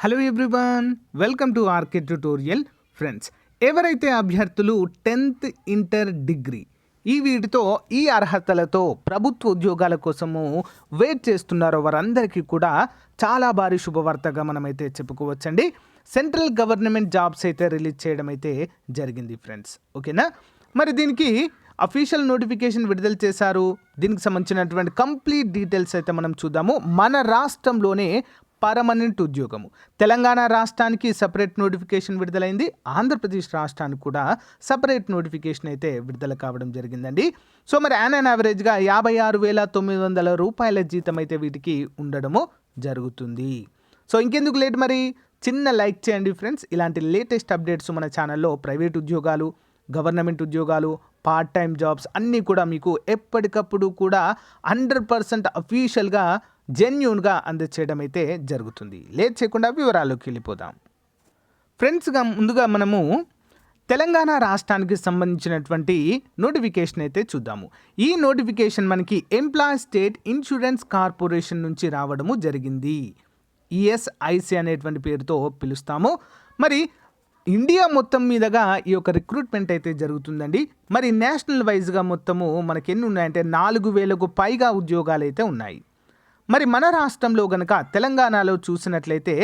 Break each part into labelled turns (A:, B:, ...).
A: Hello everyone, welcome to RK tutorial. Friends, ఎవరైతే అభ్యర్థులు 10th inter degree వీటితో ఈ అర్హతలతో ప్రభుత్వ ఉద్యోగాల కోసము వెయిట్ చేస్తున్నారో వారందరికీ కూడా చాలా భారీ శుభవార్తగా మనమైతే చెప్పుకోవచ్చండి. సెంట్రల్ గవర్నమెంట్ జాబ్స్ అయితే రిలీజ్ చేయడం అయితే జరిగింది ఫ్రెండ్స్. ఓకేనా, మరి దీనికి అఫీషియల్ నోటిఫికేషన్ విడుదల చేశారు. దీనికి సంబంధించినటువంటి కంప్లీట్ డీటెయిల్స్ అయితే మనం చూద్దాము. మన రాష్ట్రంలోనే పర్మనెంట్ ఉద్యోగము, తెలంగాణ రాష్ట్రానికి సపరేట్ నోటిఫికేషన్ విడుదలైంది, ఆంధ్రప్రదేశ్ రాష్ట్రానికి కూడా సపరేట్ నోటిఫికేషన్ అయితే విడుదల కావడం జరిగిందండి. సో మరి యాన్ యావరేజ్గా 56,900 రూపాయల జీతం అయితే వీటికి ఉండడము జరుగుతుంది. సో ఇంకెందుకు లేట్, మరి చిన్న లైక్ చేయండి ఫ్రెండ్స్. ఇలాంటి లేటెస్ట్ అప్డేట్స్ మన ఛానల్లో ప్రైవేట్ ఉద్యోగాలు, గవర్నమెంట్ ఉద్యోగాలు, పార్ట్ టైం జాబ్స్ అన్నీ కూడా మీకు ఎప్పటికప్పుడు కూడా 100% అఫీషియల్గా జెన్యూన్గా అందచేయడం అయితే జరుగుతుంది. లేట్ చేయకుండా వివరాల్లోకి వెళ్ళిపోదాం. ఫ్రెండ్స్గా ముందుగా మనము తెలంగాణ రాష్ట్రానికి సంబంధించినటువంటి నోటిఫికేషన్ అయితే చూద్దాము. ఈ నోటిఫికేషన్ మనకి ఎంప్లాయీ స్టేట్ ఇన్సూరెన్స్ కార్పొరేషన్ నుంచి రావడము జరిగింది. ఈఎస్ఐసి అనేటువంటి పేరుతో పిలుస్తాము. మరి ఇండియా మొత్తం మీదగా ఈ యొక్క రిక్రూట్మెంట్ అయితే జరుగుతుందండి. మరి నేషనల్ వైజ్గా మొత్తము మనకి ఎన్ని ఉన్నాయంటే 4,000కు పైగా ఉద్యోగాలు అయితే ఉన్నాయి. మరి మన రాష్ట్రంలో కనుక తెలంగాణలో చూసినట్లయితే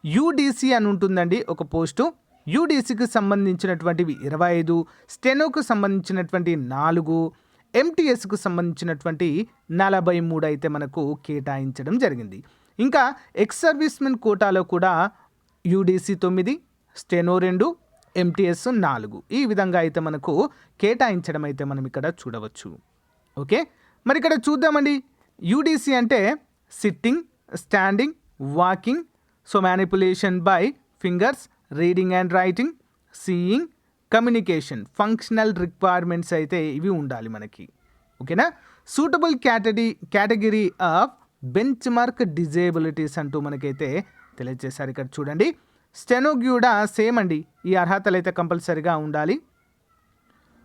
A: యూడీసీ అని ఉంటుందండి ఒక పోస్టు. యూడీసీకి సంబంధించినటువంటివి 25, స్టెనోకు సంబంధించినటువంటి 4, ఎంటీఎస్కు సంబంధించినటువంటి 43 అయితే మనకు కేటాయించడం జరిగింది. ఇంకా ఎక్స్ సర్వీస్మెన్ కోటాలో కూడా యూడీసీ 9, స్టెనో 2, ఎంటీఎస్ 4 ఈ విధంగా అయితే మనకు కేటాయించడం అయితే మనం ఇక్కడ చూడవచ్చు. ఓకే, మరి ఇక్కడ చూద్దామండి. యూడీసీ అంటే sitting, standing, walking, so manipulation by fingers, reading and writing, seeing, communication, functional requirements అయితే ఇవి ఉండాలి మనకి. ఓకేనా, suitable category of bench mark disabilities అంటూ మనకైతే తెలియజేశారు. ఇక్కడ చూడండి, స్టెనోకి కూడా సేమ్ అండి, ఈ అర్హతలు అయితే కంపల్సరీగా ఉండాలి.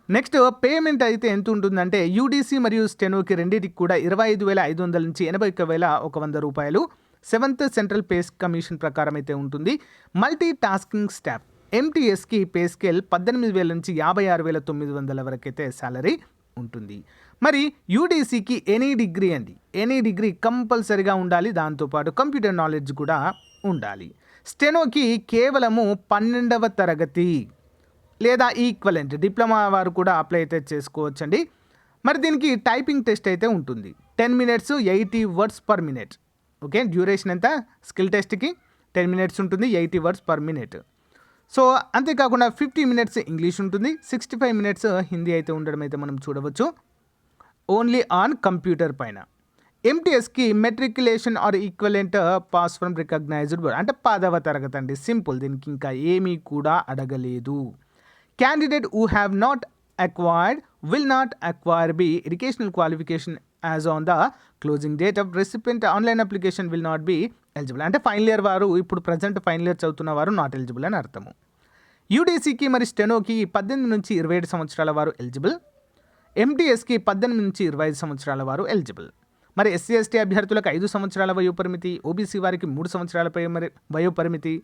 A: నెక్స్ట్ పేమెంట్ అయితే ఎంత ఉంటుందంటే యూడీసీ మరియు స్టెనోకి రెండింటికి కూడా 25,500 నుంచి 81,100 రూపాయలు 7th సెంట్రల్ పే కమిషన్ ప్రకారం అయితే ఉంటుంది. మల్టీ టాస్కింగ్ స్టాఫ్ ఎంటీఎస్కి పే స్కేల్ 18,000 నుంచి 56,900 వరకు అయితే శాలరీ ఉంటుంది. మరి యూడీసీకి ఎనీ డిగ్రీ అండి, ఎనీ డిగ్రీ కంపల్సరీగా ఉండాలి. దాంతోపాటు కంప్యూటర్ నాలెడ్జ్ కూడా ఉండాలి. స్టెనోకి కేవలము 12వ తరగతి లేదా ఈక్వలెంట్ డిప్లొమా వారు కూడా అప్లై అయితే చేసుకోవచ్చండి. మరి దీనికి టైపింగ్ టెస్ట్ అయితే ఉంటుంది. 10 minutes 80 words per minute. Okay, duration ఎంత స్కిల్ టెస్ట్కి 10 minutes ఉంటుంది, 80 words per minute. సో అంతేకాకుండా 50 minutes ఇంగ్లీష్ ఉంటుంది, 65 minutes హిందీ అయితే ఉండడం అయితే మనం చూడవచ్చు, ఓన్లీ ఆన్ కంప్యూటర్ పైన. ఎంటీఎస్కి matriculation or equivalent pass from recognised board అంటే 10వ తరగతి అండి, సింపుల్. దీనికి ఇంకా ఏమీ కూడా అడగలేదు. Candidate who have not acquired will not acquire B educational qualification as on the closing date of recipient online application will not be eligible. అంటే ఫైనల్ ఇయర్ వారు ఇప్పుడు ప్రజెంట్ ఫైనల్ ఇయర్ చదువుతున్న వారు నాట్ ఎలిజిబుల్ అని అర్థము. యూడీసీకి మరి స్టెనోకి 18 నుంచి 27 సంవత్సరాల వారు ఎలిజిబుల్, ఎంటీఎస్కి 18 నుంచి 25 సంవత్సరాల వారు ఎలిజిబుల్. మరి ఎస్సీ ఎస్టీ అభ్యర్థులకు 5 సంవత్సరాల వయోపరిమితి, ఓబీసీ వారికి 3 సంవత్సరాల వయోపరిమితి,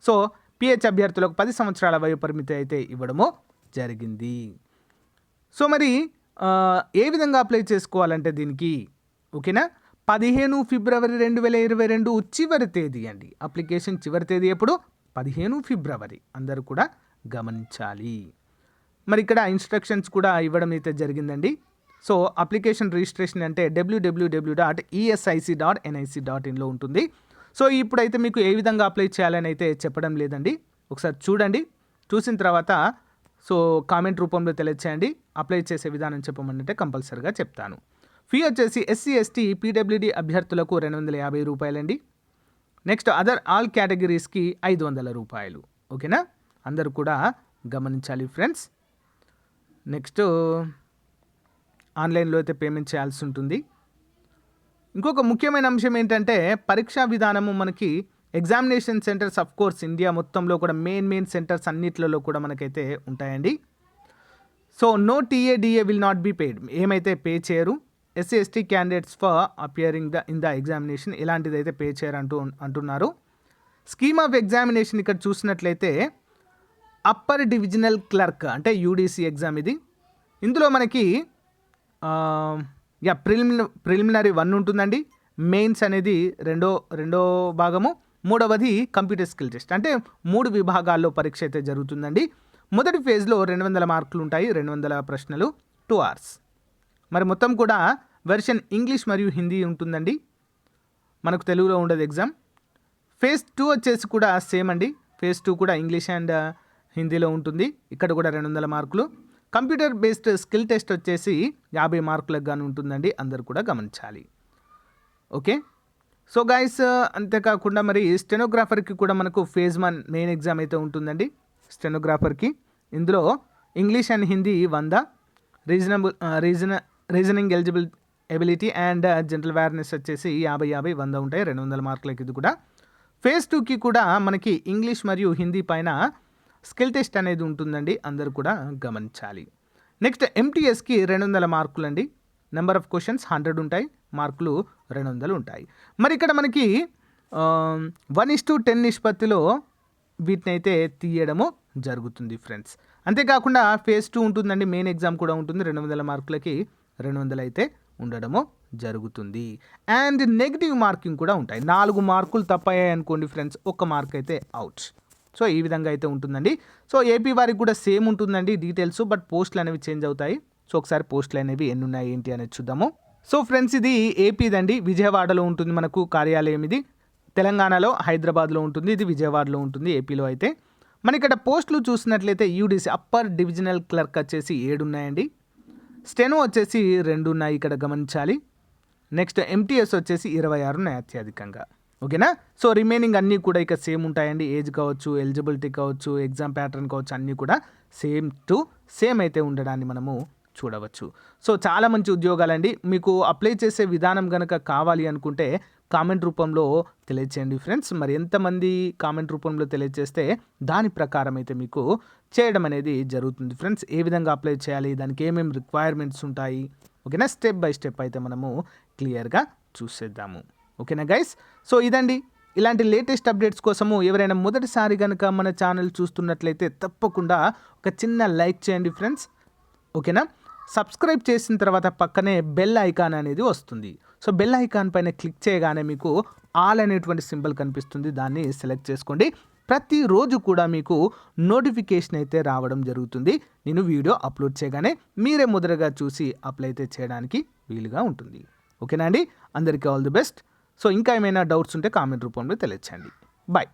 A: సో పిహెచ్ అభ్యర్థులకు 10 సంవత్సరాల వయోపరిమితి అయితే ఇవ్వడము జరిగింది. సో మరి ఏ విధంగా అప్లై చేసుకోవాలంటే దీనికి, ఓకేనా, 15 ఫిబ్రవరి 2022 చివరి తేదీ అండి. అప్లికేషన్ చివరి తేదీ ఎప్పుడు? 15 ఫిబ్రవరి. అందరూ కూడా గమనించాలి. మరి ఇక్కడ ఇన్స్ట్రక్షన్స్ కూడా ఇవ్వడం అయితే జరిగిందండి. సో అప్లికేషన్ రిజిస్ట్రేషన్ అంటే www.esic.nic.inలో ఉంటుంది. సో ఇప్పుడైతే మీకు ఏ విధంగా అప్లై చేయాలని అయితే చెప్పడం లేదండి. ఒకసారి చూడండి, చూసిన తర్వాత సో కామెంట్ రూపంలో తెలియచేయండి. అప్లై చేసే విధానం చెప్పమంటే కంపల్సరీగా చెప్తాను. ఫీ వచ్చేసి ఎస్సీ ఎస్టీ పీడబ్ల్యూడీ అభ్యర్థులకు 250 రూపాయలండి. నెక్స్ట్ అదర్ ఆల్ కేటగిరీస్కి 500 రూపాయలు. ఓకేనా, అందరూ కూడా గమనించాలి ఫ్రెండ్స్. నెక్స్ట్ ఆన్లైన్లో అయితే పేమెంట్ చేయాల్సి ఉంటుంది. ఇంకొక ముఖ్యమైన అంశం ఏంటంటే పరీక్షా విధానము మనకి examination centres of course India మొత్తంలో కూడా మెయిన్ సెంటర్స్ అన్నిట్లలో కూడా మనకైతే ఉంటాయండి. So no TA DA will not be paid, ఏమైతే పే చేయరు. SC ST candidates for appearing in the examination ఇలాంటిది అయితే పే చేయరు అంటున్నారు. స్కీమ్ ఆఫ్ ఎగ్జామినేషన్ ఇక్కడ చూసినట్లయితే అప్పర్ డివిజనల్ క్లర్క్ అంటే యూడిసి ఎగ్జామ్ ఇది. ఇందులో మనకి ప్రిలిమినరీ 1 ఉంటుందండి. మెయిన్స్ అనేది రెండో భాగము. మూడవది కంప్యూటర్ స్కిల్ టెస్ట్. అంటే 3 విభాగాల్లో పరీక్ష అయితే జరుగుతుందండి. మొదటి ఫేజ్లో 200 మార్కులు ఉంటాయి, 200 ప్రశ్నలు, 2 hours. మరి మొత్తం కూడా వెర్షన్ ఇంగ్లీష్ మరియు హిందీ ఉంటుందండి, మనకు తెలుగులో ఉండదు ఎగ్జామ్. ఫేజ్ 2 వచ్చేసి కూడా సేమ్ అండి. ఫేజ్ 2 కూడా ఇంగ్లీష్ అండ్ హిందీలో ఉంటుంది. ఇక్కడ కూడా 200 మార్కులు. కంప్యూటర్ బేస్డ్ స్కిల్ టెస్ట్ వచ్చేసి 50 మార్కులకు గాను ఉంటుందండి. అందరూ కూడా గమనించాలి. ఓకే, సో గైస్, అంతేకాకుండా మరి స్టెనోగ్రాఫర్కి కూడా మనకు ఫేజ్ 1 మెయిన్ ఎగ్జామ్ అయితే ఉంటుందండి. స్టెనోగ్రాఫర్కి ఇందులో English and Hindi 100, reasoning ability and general awareness వచ్చేసి 50, 100 ఉంటాయి, 200 మార్కులకి ఇది కూడా. ఫేజ్ 2కి కూడా మనకి ఇంగ్లీష్ మరియు హిందీ పైన స్కిల్ టెస్ట్ అనేది ఉంటుందండి, అందరూ కూడా గమనించాలి. నెక్స్ట్ ఎంటీఎస్కి 200 మార్కులు అండి. నెంబర్ ఆఫ్ క్వశ్చన్స్ 100 ఉంటాయి, మార్కులు 200 ఉంటాయి. మరి ఇక్కడ మనకి 1:10 నిష్పత్తిలో వీటిని అయితే తీయడము జరుగుతుంది ఫ్రెండ్స్. అంతేకాకుండా ఫేజ్ 2 ఉంటుందండి, మెయిన్ ఎగ్జామ్ కూడా ఉంటుంది. 200 మార్కులకి 200 అయితే ఉండడము జరుగుతుంది. అండ్ నెగిటివ్ మార్కింగ్ కూడా ఉంటాయి. 4 మార్కులు తప్పాయి అనుకోండి ఫ్రెండ్స్, 1 మార్క్ అయితే అవుట్. సో ఈ విధంగా అయితే ఉంటుందండి. సో ఏపీ వారికి కూడా సేమ్ ఉంటుందండి డీటెయిల్స్, బట్ పోస్టులు అనేవి చేంజ్ అవుతాయి. సో ఒకసారి పోస్టులు అనేవి ఎన్ని ఉన్నాయి ఏంటి అనేది చూద్దాము. సో ఫ్రెండ్స్, ఇది ఏపీదండి, విజయవాడలో ఉంటుంది మనకు కార్యాలయం. ఇది తెలంగాణలో హైదరాబాద్లో ఉంటుంది, ఇది విజయవాడలో ఉంటుంది ఏపీలో అయితే. మన ఇక్కడ పోస్టులు చూసినట్లయితే యూడిసి అప్పర్ డివిజనల్ క్లర్క్ వచ్చేసి 7 ఉన్నాయండి. స్టెనో వచ్చేసి 2 ఉన్నాయి, ఇక్కడ గమనించాలి. నెక్స్ట్ ఎంటీఎస్ వచ్చేసి 26 ఉన్నాయి అత్యధికంగా. ఓకేనా. సో రిమైనింగ్ అన్నీ కూడా ఇక సేమ్ ఉంటాయండి. ఏజ్ కావచ్చు, ఎలిజిబిలిటీ కావచ్చు, ఎగ్జామ్ ప్యాటర్న్ కావచ్చు, అన్నీ కూడా సేమ్ అయితే ఉండడాన్ని మనము చూడవచ్చు. సో చాలా మంచి ఉద్యోగాలండి. మీకు అప్లై చేసే విధానం కనుక కావాలి అనుకుంటే కామెంట్ రూపంలో తెలియచేయండి ఫ్రెండ్స్. మరి ఎంతమంది కామెంట్ రూపంలో తెలియచేస్తే దాని ప్రకారం అయితే మీకు చేయడం అనేది జరుగుతుంది ఫ్రెండ్స్. ఏ విధంగా అప్లై చేయాలి, దానికి ఏమేమి రిక్వైర్మెంట్స్ ఉంటాయి, ఓకేనా, స్టెప్ బై స్టెప్ అయితే మనము క్లియర్గా చూసేద్దాము. ఓకేనా గైస్. సో ఇదండి, ఇలాంటి లేటెస్ట్ అప్డేట్స్ కోసము ఎవరైనా మొదటిసారి కనుక మన ఛానల్ చూస్తున్నట్లయితే తప్పకుండా ఒక చిన్న లైక్ చేయండి ఫ్రెండ్స్. ఓకేనా. సబ్స్క్రైబ్ చేసిన తర్వాత పక్కనే బెల్ ఐకాన్ అనేది వస్తుంది. సో బెల్ ఐకాన్ పైన క్లిక్ చేయగానే మీకు ఆల్ అనేటువంటి సింబల్ కనిపిస్తుంది, దాన్ని సెలెక్ట్ చేసుకోండి. ప్రతిరోజు కూడా మీకు నోటిఫికేషన్ అయితే రావడం జరుగుతుంది. నేను వీడియో అప్లోడ్ చేయగానే మీరే మొదటగా చూసి అప్లై అయితే చేయడానికి వీలుగా ఉంటుంది. ఓకేనా అండి. అందరికీ ఆల్ ది బెస్ట్. సో ఇంకా ఏమైనా డౌట్స్ ఉంటే కామెంట్ రూపంలో తెలియచేయండి. బాయ్.